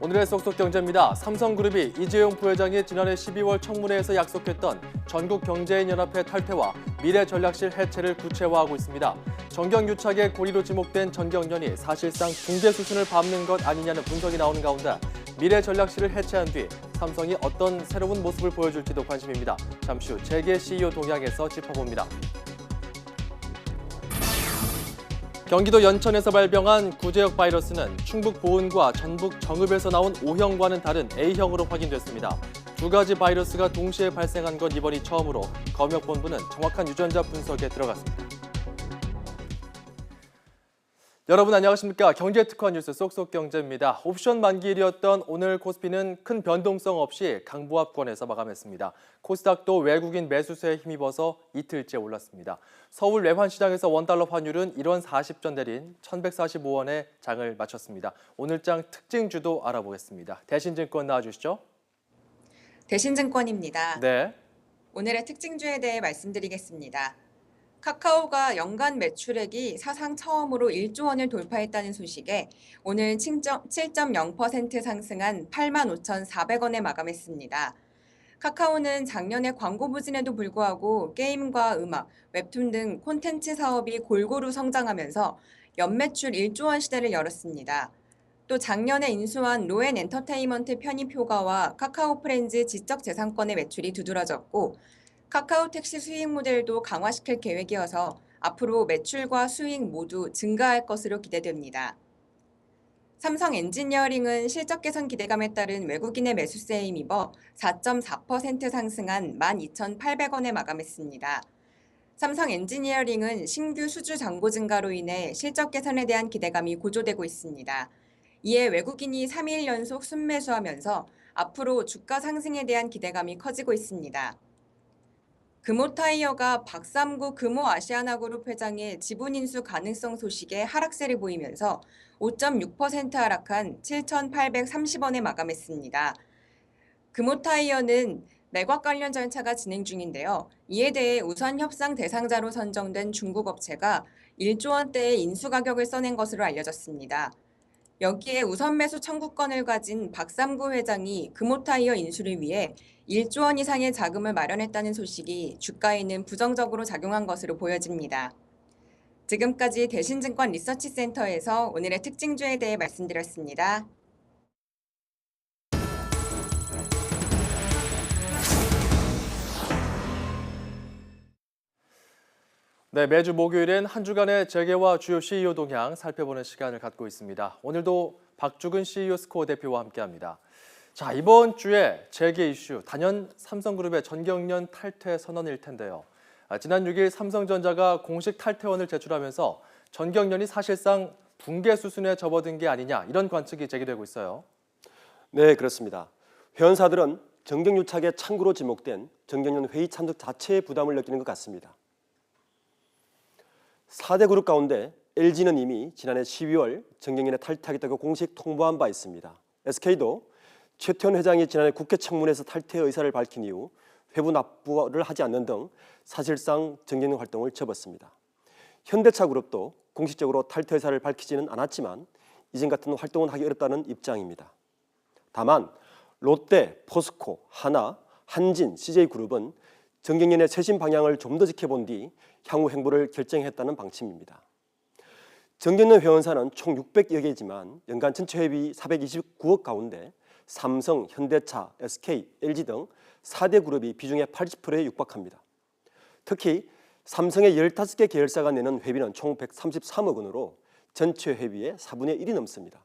오늘의 쏙쏙경제입니다. 삼성그룹이 이재용 부회장이 지난해 12월 청문회에서 약속했던 전국경제인연합회 탈퇴와 미래전략실 해체를 구체화하고 있습니다. 정경유착의 고리로 지목된 전경련이 사실상 붕괴 수순을 밟는 것 아니냐는 분석이 나오는 가운데 미래전략실을 해체한 뒤 삼성이 어떤 새로운 모습을 보여줄지도 관심입니다. 잠시 후 재계 CEO 동향에서 짚어봅니다. 경기도 연천에서 발병한 구제역 바이러스는 충북 보은과 전북 정읍에서 나온 O형과는 다른 A형으로 확인됐습니다. 두 가지 바이러스가 동시에 발생한 건 이번이 처음으로 검역본부는 정확한 유전자 분석에 들어갔습니다. 여러분 안녕하십니까? 경제특화 뉴스 쏙쏙경제입니다. 옵션 만기일이었던 오늘 코스피는 큰 변동성 없이 강보합권에서 마감했습니다. 코스닥도 외국인 매수세에 힘입어서 이틀째 올랐습니다. 서울 외환시장에서 원달러 환율은 1원 40전 내린 1,145원에 장을 마쳤습니다. 오늘장 특징주도 알아보겠습니다. 대신증권 나와주시죠. 대신증권입니다. 네. 오늘의 특징주에 대해 말씀드리겠습니다. 카카오가 연간 매출액이 사상 처음으로 1조 원을 돌파했다는 소식에 오늘 7.0% 상승한 85,400원에 마감했습니다. 카카오는 작년에 광고 부진에도 불구하고 게임과 음악, 웹툰 등 콘텐츠 사업이 골고루 성장하면서 연매출 1조 원 시대를 열었습니다. 또 작년에 인수한 로엔 엔터테인먼트 편입 효과와 카카오 프렌즈 지적재산권의 매출이 두드러졌고 카카오 택시 수익 모델도 강화시킬 계획이어서 앞으로 매출과 수익 모두 증가할 것으로 기대됩니다. 삼성 엔지니어링은 실적 개선 기대감에 따른 외국인의 매수세에 힘입어 4.4% 상승한 12,800원에 마감했습니다. 삼성 엔지니어링은 신규 수주 잔고 증가로 인해 실적 개선에 대한 기대감이 고조되고 있습니다. 이에 외국인이 3일 연속 순매수하면서 앞으로 주가 상승에 대한 기대감이 커지고 있습니다. 금호타이어가 박삼구 금호아시아나그룹 회장의 지분 인수 가능성 소식에 하락세를 보이면서 5.6% 하락한 7,830원에 마감했습니다. 금호타이어는 매각 관련 절차가 진행 중인데요. 이에 대해 우선 협상 대상자로 선정된 중국 업체가 1조 원대의 인수 가격을 써낸 것으로 알려졌습니다. 여기에 우선 매수 청구권을 가진 박삼구 회장이 금호타이어 인수를 위해 1조 원 이상의 자금을 마련했다는 소식이 주가에는 부정적으로 작용한 것으로 보여집니다. 지금까지 대신증권 리서치센터에서 오늘의 특징주에 대해 말씀드렸습니다. 네, 매주 목요일엔 한 주간의 재계와 주요 CEO 동향 살펴보는 시간을 갖고 있습니다. 오늘도 박주근 CEO 스코어 대표와 함께합니다. 자, 이번 주에 재계 이슈, 단연 삼성그룹의 전경련 탈퇴 선언일 텐데요. 지난 6일 삼성전자가 공식 탈퇴원을 제출하면서 전경련이 사실상 붕괴 수순에 접어든 게 아니냐 이런 관측이 제기되고 있어요. 네, 그렇습니다. 회원사들은 정경유착의 창구로 지목된 전경련 회의 참석 자체의 부담을 느끼는 것 같습니다. 4대 그룹 가운데 LG는 이미 지난해 12월 전경련에 탈퇴하겠다고 공식 통보한 바 있습니다. SK도 최태원 회장이 지난해 국회 청문회에서 탈퇴 의사를 밝힌 이후 회부 납부를 하지 않는 등 사실상 전경련 활동을 접었습니다. 현대차그룹도 공식적으로 탈퇴 의사를 밝히지는 않았지만 이전 같은 활동은 하기 어렵다는 입장입니다. 다만 롯데, 포스코, 하나, 한진, CJ그룹은 전경련의 쇄신 방향을 좀 더 지켜본 뒤 향후 행보를 결정했다는 방침입니다. 전경련 회원사는 총 600여 개지만 연간 전체 회비 429억 가운데 삼성, 현대차, SK, LG 등 4대 그룹이 비중의 80%에 육박합니다. 특히 삼성의 15개 계열사가 내는 회비는 총 133억 원으로 전체 회비의 4분의 1이 넘습니다.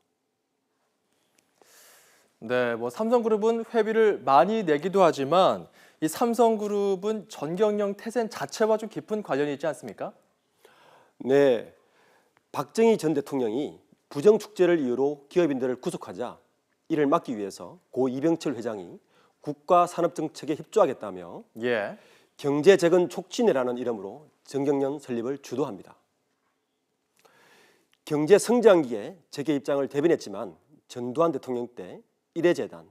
네, 삼성그룹은 회비를 많이 내기도 하지만 이 삼성그룹은 전경련 태생 자체와 좀 깊은 관련이 있지 않습니까? 네, 박정희 전 대통령이 부정축제를 이유로 기업인들을 구속하자 이를 막기 위해서 고 이병철 회장이 국가산업정책에 협조하겠다며 경제재건 촉진회라는 이름으로 전경련 설립을 주도합니다. 경제성장기에 재계 입장을 대변했지만 전두환 대통령 때 일해재단,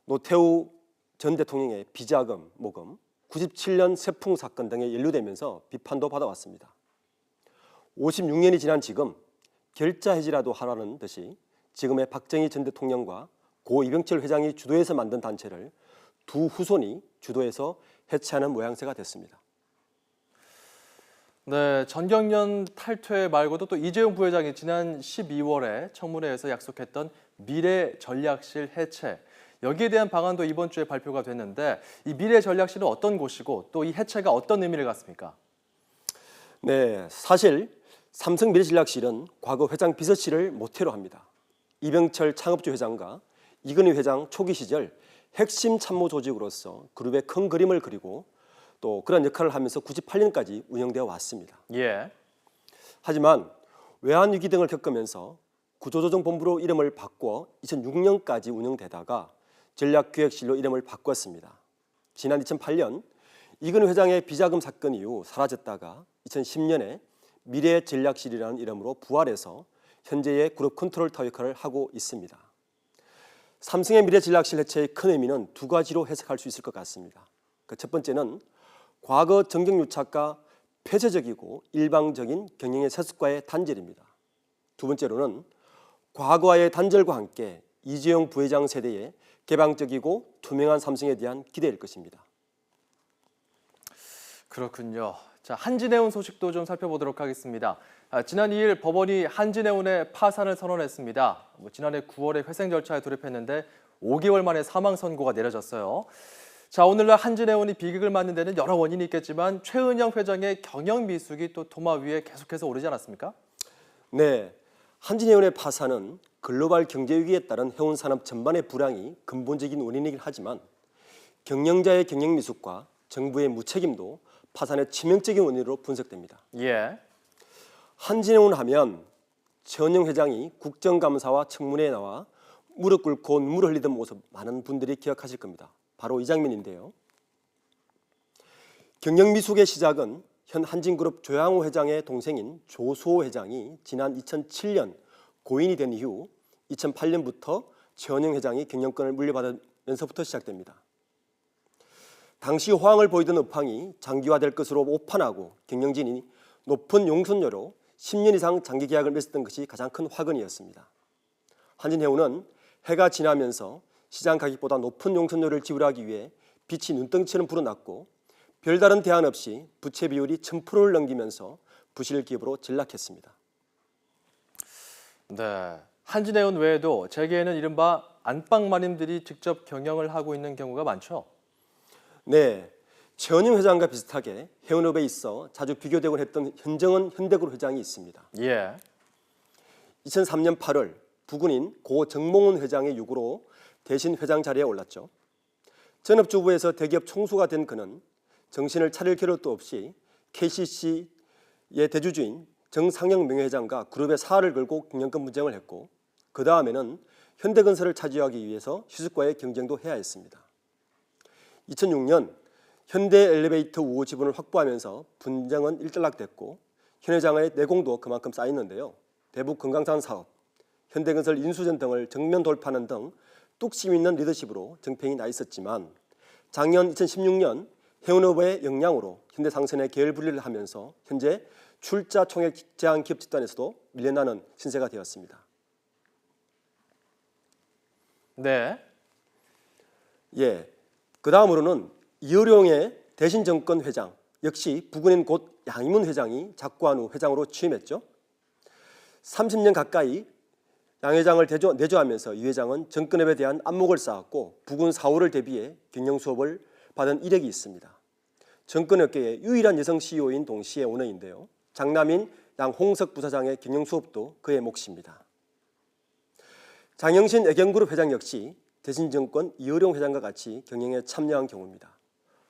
노태우 전 대통령의 비자금 모금, 97년 세풍 사건 등에 연루되면서 비판도 받아왔습니다. 56년이 지난 지금 결자 해지라도 하라는 듯이 지금의 박정희 전 대통령과 고 이병철 회장이 주도해서 만든 단체를 두 후손이 주도해서 해체하는 모양새가 됐습니다. 네, 전경련 탈퇴 말고도 또 이재용 부회장이 지난 12월에 청문회에서 약속했던 미래전략실 해체, 여기에 대한 방안도 이번 주에 발표가 됐는데 이 미래전략실은 어떤 곳이고 또 이 해체가 어떤 의미를 갖습니까? 네, 사실 삼성 미래전략실은 과거 회장 비서실을 모태로 합니다. 이병철 창업주 회장과 이건희 회장 초기 시절 핵심 참모 조직으로서 그룹의 큰 그림을 그리고 또 그런 역할을 하면서 98년까지 운영되어 왔습니다. 예. 하지만 외환위기 등을 겪으면서 구조조정본부로 이름을 바꿔 2006년까지 운영되다가 전략기획실로 이름을 바꿨습니다. 지난 2008년 이건희 회장의 비자금 사건 이후 사라졌다가 2010년에 미래전략실이라는 이름으로 부활해서 현재의 그룹 컨트롤터 역할을 하고 있습니다. 삼성의 미래전략실 해체의 큰 의미는 두 가지로 해석할 수 있을 것 같습니다. 그 첫 번째는 과거 정경유착과 폐쇄적이고 일방적인 경영의 세습과의 단절입니다. 두 번째로는 과거와의 단절과 함께 이재용 부회장 세대의 개방적이고 투명한 삼성에 대한 기대일 것입니다. 그렇군요. 자, 한진해운 소식도 좀 살펴보도록 하겠습니다. 지난 2일 법원이 한진해운의 파산을 선언했습니다. 지난해 9월에 회생 절차에 돌입했는데 5개월 만에 사망 선고가 내려졌어요. 자, 오늘날 한진해운이 비극을 맞는 데는 여러 원인이 있겠지만 최은영 회장의 경영 미숙이 또 도마 위에 계속해서 오르지 않았습니까? 네, 한진해운의 파산은 글로벌 경제 위기에 따른 해운 산업 전반의 불황이 근본적인 원인이긴 하지만 경영자의 경영 미숙과 정부의 무책임도 파산의 치명적인 원인으로 분석됩니다. 예. 한진해운 하면 최은영 회장이 국정감사와 청문회에 나와 무릎 꿇고 눈물을 흘리던 모습 많은 분들이 기억하실 겁니다. 바로 이 장면인데요. 경영 미숙의 시작은 현 한진그룹 조양호 회장의 동생인 조수호 회장이 지난 2007년 고인이 된 이후 2008년부터 최은영 회장이 경영권을 물려받으면서부터 시작됩니다. 당시 호황을 보이던 업황이 장기화될 것으로 오판하고 경영진이 높은 용선료로 10년 이상 장기 계약을 맺었던 것이 가장 큰 화근이었습니다. 한진해운은 해가 지나면서 시장 가격보다 높은 용선료를 지불하기 위해 빚이 눈덩이처럼 불어났고 별다른 대안 없이 부채 비율이 1000%를 넘기면서 부실 기업으로 전락했습니다. 네. 한진해운 외에도 재계에는 이른바 안방마님들이 직접 경영을 하고 있는 경우가 많죠. 네, 최은영 회장과 비슷하게 해운업에 있어 자주 비교되곤 했던 현정은 현대그룹 회장이 있습니다. 예. 2003년 8월 부군인 고 정몽훈 회장의 요구로 대신 회장 자리에 올랐죠. 전업주부에서 대기업 총수가 된 그는 정신을 차릴 겨를도 없이 KCC의 대주주인 정상영 명예회장과 그룹의 사활을 걸고 경영권 분쟁을 했고 그 다음에는 현대건설을 차지하기 위해서 휴식과의 경쟁도 해야 했습니다. 2006년 현대엘리베이터 우호 지분을 확보하면서 분쟁은 일단락됐고 현 회장의 내공도 그만큼 쌓였는데요. 대북 금강산 사업, 현대건설 인수전 등을 정면 돌파하는 등 뚝심 있는 리더십으로 정평이 나 있었지만 작년 2016년 해운업의 역량으로 현대상선의 계열 분리를 하면서 현재 출자 총액 제한 기업 집단에서도 밀려나는 신세가 되었습니다. 네. 예, 그 다음으로는 이어룡의 대신정권 회장, 역시 부근인 곧 양희문 회장이 작고한 후 회장으로 취임했죠. 30년 가까이 양 회장을 내조하면서 이 회장은 정권업에 대한 안목을 쌓았고 부군 사후를 대비해 경영 수업을 받은 이력이 있습니다. 정권업계의 유일한 여성 CEO인 동시에 오너인데요. 장남인 양홍석 부사장의 경영 수업도 그의 몫입니다. 장영신 애경그룹 회장 역시 대신정권 이어룡 회장과 같이 경영에 참여한 경우입니다.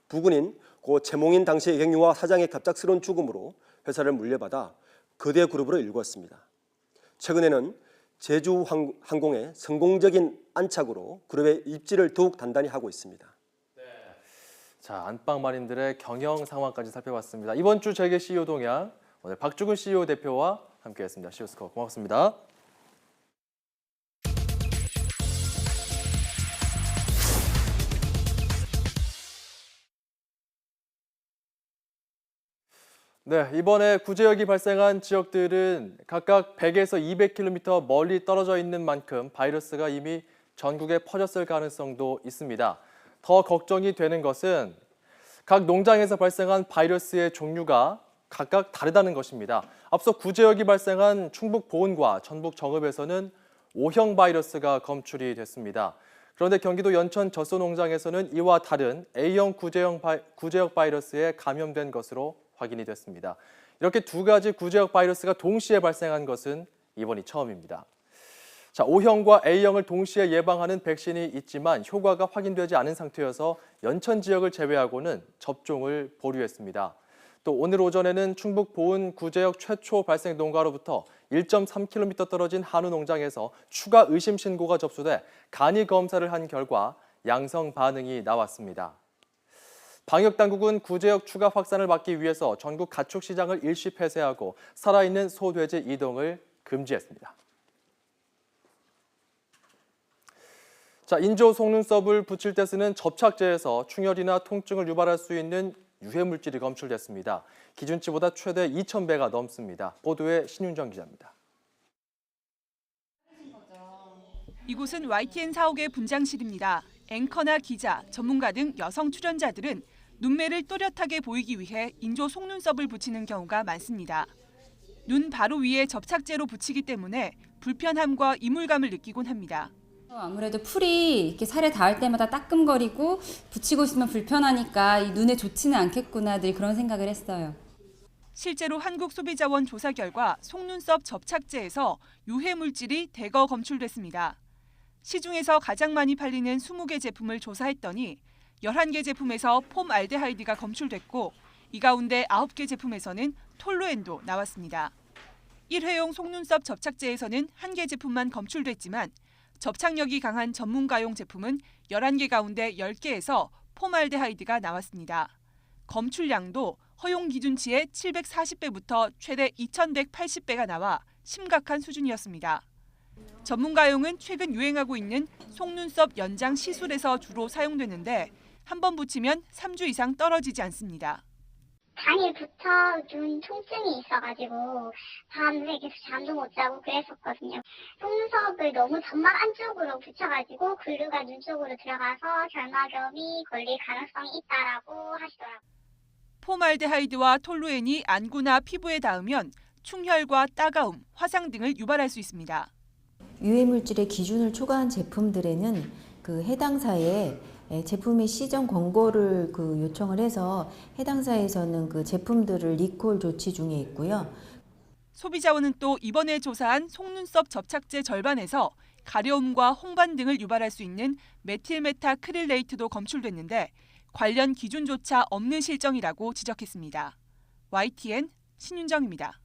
부군인 고 최몽인 당시 애경유화 사장의 갑작스러운 죽음으로 회사를 물려받아 거대 그룹으로 일궜습니다. 최근에는 제주항공의 성공적인 안착으로 그룹의 입지를 더욱 단단히 하고 있습니다. 자, 안방마님들의 경영 상황까지 살펴봤습니다. 이번 주 재계 CEO 동향 오늘 박주근 CEO 대표와 함께했습니다. 시오스코 고맙습니다. 네, 이번에 구제역이 발생한 지역들은 각각 100에서 200km 멀리 떨어져 있는 만큼 바이러스가 이미 전국에 퍼졌을 가능성도 있습니다. 더 걱정이 되는 것은 각 농장에서 발생한 바이러스의 종류가 각각 다르다는 것입니다. 앞서 구제역이 발생한 충북 보은과 전북 정읍에서는 O형 바이러스가 검출이 됐습니다. 그런데 경기도 연천 젖소 농장에서는 이와 다른 A형 구제역 바이러스에 감염된 것으로 확인이 됐습니다. 이렇게 두 가지 구제역 바이러스가 동시에 발생한 것은 이번이 처음입니다. 자, O형과 A형을 동시에 예방하는 백신이 있지만 효과가 확인되지 않은 상태여서 연천 지역을 제외하고는 접종을 보류했습니다. 또 오늘 오전에는 충북 보은 구제역 최초 발생 농가로부터 1.3km 떨어진 한우 농장에서 추가 의심 신고가 접수돼 간이 검사를 한 결과 양성 반응이 나왔습니다. 방역당국은 구제역 추가 확산을 막기 위해서 전국 가축시장을 일시 폐쇄하고 살아있는 소, 돼지 이동을 금지했습니다. 자, 인조 속눈썹을 붙일 때 쓰는 접착제에서 충혈이나 통증을 유발할 수 있는 유해 물질이 검출됐습니다. 기준치보다 최대 2,000배가 넘습니다. 보도에 신윤정 기자입니다. 이곳은 YTN 사옥의 분장실입니다. 앵커나 기자, 전문가 등 여성 출연자들은 눈매를 또렷하게 보이기 위해 인조 속눈썹을 붙이는 경우가 많습니다. 눈 바로 위에 접착제로 붙이기 때문에 불편함과 이물감을 느끼곤 합니다. 아무래도 풀이 이렇게 살에 닿을 때마다 따끔거리고 붙이고 있으면 불편하니까 이 눈에 좋지는 않겠구나 늘 그런 생각을 했어요. 실제로 한국소비자원 조사 결과 속눈썹 접착제에서 유해 물질이 대거 검출됐습니다. 시중에서 가장 많이 팔리는 20개 제품을 조사했더니 11개 제품에서 폼알데하이드가 검출됐고 이 가운데 9개 제품에서는 톨루엔도 나왔습니다. 일회용 속눈썹 접착제에서는 1개 제품만 검출됐지만 접착력이 강한 전문가용 제품은 11개 가운데 10개에서 폼알데하이드가 나왔습니다. 검출량도 허용 기준치의 740배부터 최대 2180배가 나와 심각한 수준이었습니다. 전문가용은 최근 유행하고 있는 속눈썹 연장 시술에서 주로 사용되는데 한 번 붙이면 3주 이상 떨어지지 않습니다. 당일부터 눈 통증이 있어가지고 밤새 계속 잠도 못 자고 그랬었거든요. 속눈썹을 너무 점막 안쪽으로 붙여가지고 글루가 눈 쪽으로 들어가서 결막염이 걸릴 가능성이 있다라고 하시더라고요. 폼알데하이드와 톨루엔이 안구나 피부에 닿으면 충혈과 따가움, 화상 등을 유발할 수 있습니다. 유해 물질의 기준을 초과한 제품들에는 그 해당사에 제품의 시정 권고를 요청을 해서 해당사에서는 그 제품들을 리콜 조치 중에 있고요. 소비자원은 또 이번에 조사한 속눈썹 접착제 절반에서 가려움과 홍반 등을 유발할 수 있는 메틸메타크릴레이트도 검출됐는데 관련 기준조차 없는 실정이라고 지적했습니다. YTN 신윤정입니다.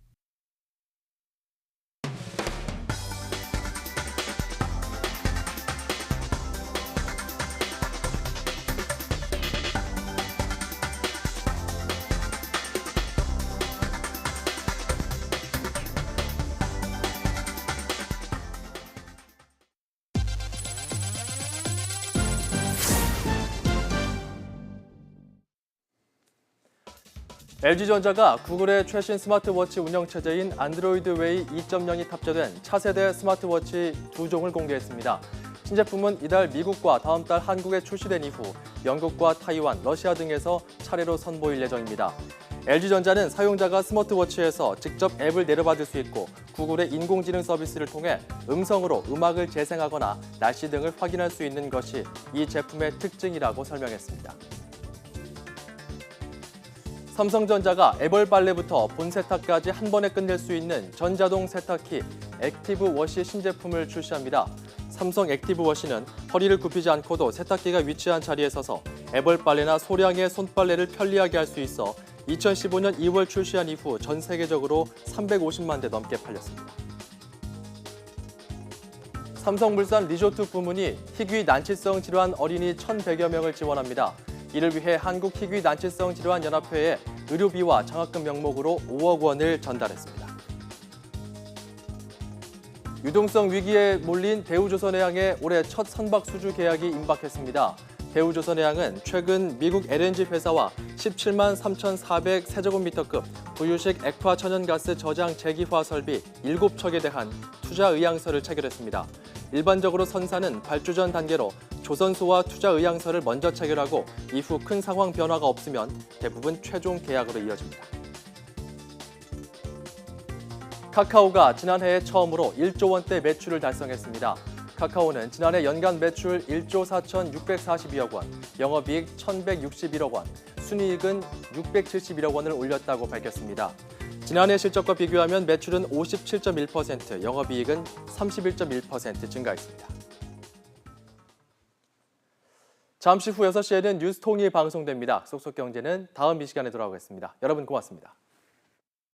LG전자가 구글의 최신 스마트워치 운영체제인 안드로이드 웨이 2.0이 탑재된 차세대 스마트워치 2종을 공개했습니다. 신제품은 이달 미국과 다음 달 한국에 출시된 이후 영국과 타이완, 러시아 등에서 차례로 선보일 예정입니다. LG전자는 사용자가 스마트워치에서 직접 앱을 내려받을 수 있고 구글의 인공지능 서비스를 통해 음성으로 음악을 재생하거나 날씨 등을 확인할 수 있는 것이 이 제품의 특징이라고 설명했습니다. 삼성전자가 애벌 빨래부터 본 세탁까지 한 번에 끝낼 수 있는 전자동 세탁기 액티브 워시 신제품을 출시합니다. 삼성 액티브 워시는 허리를 굽히지 않고도 세탁기가 위치한 자리에 서서 애벌 빨래나 소량의 손빨래를 편리하게 할 수 있어 2015년 2월 출시한 이후 전 세계적으로 350만 대 넘게 팔렸습니다. 삼성물산 리조트 부문이 희귀 난치성 질환 어린이 1,100여 명을 지원합니다. 이를 위해 한국희귀 난치성 질환 연합회에 의료비와 장학금 명목으로 5억 원을 전달했습니다. 유동성 위기에 몰린 대우조선해양의 올해 첫 선박 수주 계약이 임박했습니다. 대우조선해양은 최근 미국 LNG 회사와 17만 3,400 세제곱미터급 부유식 액화 천연가스 저장 재기화 설비 7척에 대한 투자 의향서를 체결했습니다. 일반적으로 선사는 발주전 단계로 조선소와 투자 의향서를 먼저 체결하고 이후 큰 상황 변화가 없으면 대부분 최종 계약으로 이어집니다. 카카오가 지난해에 처음으로 1조 원대 매출을 달성했습니다. 카카오는 지난해 연간 매출 1조 4,642억 원, 영업이익 1,161억 원, 순이익은 671억 원을 올렸다고 밝혔습니다. 지난해 실적과 비교하면 매출은 57.1%, 영업이익은 31.1% 증가했습니다. 잠시 후 6시에는 뉴스통이 방송됩니다. 쏙쏙 경제는 다음 이 시간에 돌아오겠습니다. 여러분 고맙습니다.